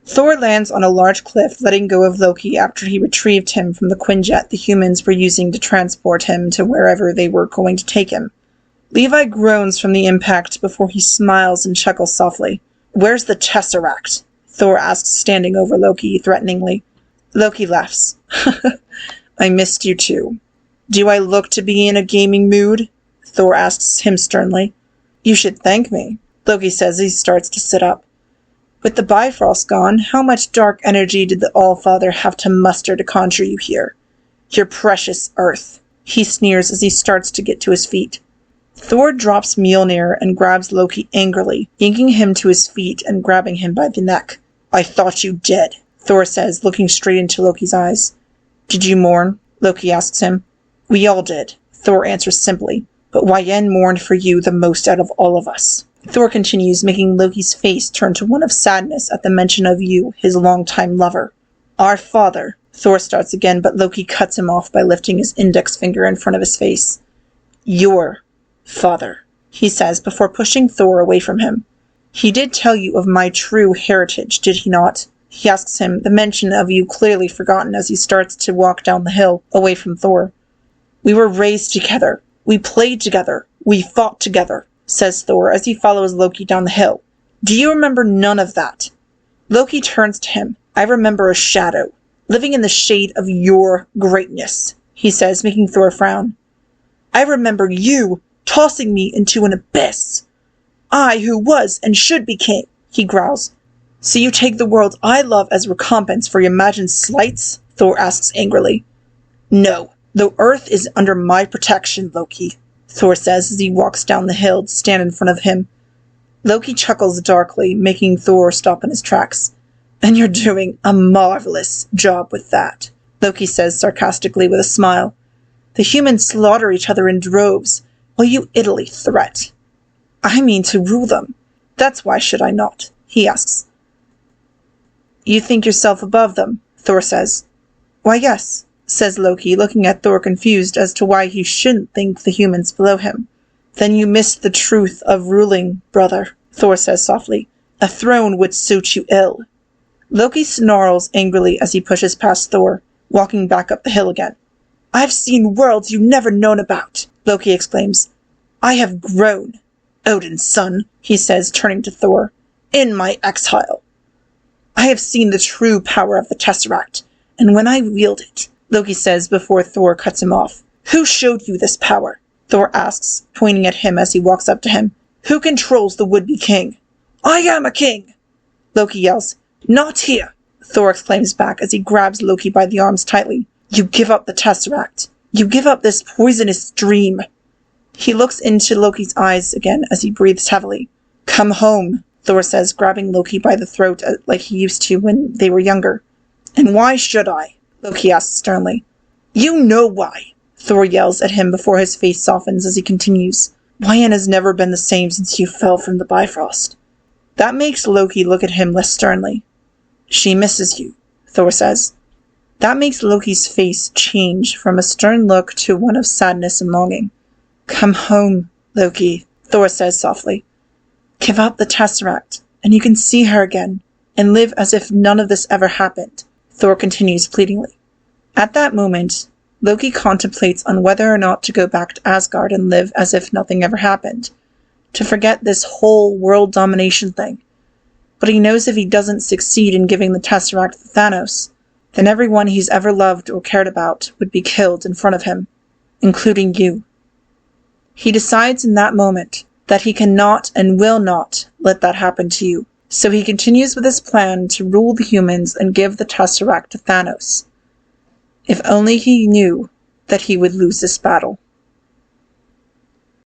Thor lands on a large cliff, letting go of Loki after he retrieved him from the Quinjet the humans were using to transport him to wherever they were going to take him. Levi groans from the impact before he smiles and chuckles softly. "Where's the Tesseract?" Thor asks, standing over Loki threateningly. Loki laughs. "I missed you too." "Do I look to be in a gaming mood?" Thor asks him sternly. "You should thank me," Loki says as he starts to sit up. "With the Bifrost gone, how much dark energy did the Allfather have to muster to conjure you here? Your precious Earth," he sneers as he starts to get to his feet. Thor drops Mjolnir and grabs Loki angrily, yanking him to his feet and grabbing him by the neck. "I thought you dead," Thor says, looking straight into Loki's eyes. "Did you mourn?" Loki asks him. "We all did," Thor answers simply, "but Wyen mourned for you the most out of all of us." Thor continues, making Loki's face turn to one of sadness at the mention of you, his longtime lover. "Our father," Thor starts again, but Loki cuts him off by lifting his index finger in front of his face. "Your father," he says before pushing Thor away from him. "He did tell you of my true heritage, did he not?" he asks him, the mention of you clearly forgotten as he starts to walk down the hill, away from Thor. "We were raised together. We played together. We fought together," says Thor as he follows Loki down the hill. "Do you remember none of that?" Loki turns to him. "I remember a shadow, living in the shade of your greatness," he says, making Thor frown. "I remember you tossing me into an abyss. I who was and should be king," he growls. "So you take the world I love as recompense for your imagined slights?" Thor asks angrily. "No, the Earth is under my protection, Loki," Thor says as he walks down the hill to stand in front of him. Loki chuckles darkly, making Thor stop in his tracks. "And you're doing a marvelous job with that," Loki says sarcastically with a smile. "The humans slaughter each other in droves, while you idly threat. I mean to rule them. That's why should I not?" he asks. "You think yourself above them," Thor says. "Why, yes," says Loki, looking at Thor confused as to why he shouldn't think the humans below him. "Then you missed the truth of ruling, brother," Thor says softly. "A throne would suit you ill." Loki snarls angrily as he pushes past Thor, walking back up the hill again. "I've seen worlds you've never known about," Loki exclaims. "I have grown, Odin's son," he says, turning to Thor, "in my exile. I have seen the true power of the Tesseract, and when I wield it," Loki says before Thor cuts him off. "Who showed you this power?" Thor asks, pointing at him as he walks up to him. "Who controls the would-be king?" "I am a king!" Loki yells. "Not here!" Thor exclaims back as he grabs Loki by the arms tightly. "You give up the Tesseract. You give up this poisonous dream." He looks into Loki's eyes again as he breathes heavily. "Come home," Thor says, grabbing Loki by the throat like he used to when they were younger. "And why should I?" Loki asks sternly. "You know why," Thor yells at him before his face softens as he continues. "Wyen has never been the same since you fell from the Bifrost." That makes Loki look at him less sternly. "She misses you," Thor says. That makes Loki's face change from a stern look to one of sadness and longing. "Come home, Loki," Thor says softly. "Give up the Tesseract, and you can see her again, and live as if none of this ever happened," Thor continues pleadingly. At that moment, Loki contemplates on whether or not to go back to Asgard and live as if nothing ever happened, to forget this whole world domination thing. But he knows if he doesn't succeed in giving the Tesseract to Thanos, then everyone he's ever loved or cared about would be killed in front of him, including you. He decides in that moment that he cannot and will not let that happen to you, so he continues with his plan to rule the humans and give the Tesseract to Thanos. If only he knew that he would lose this battle.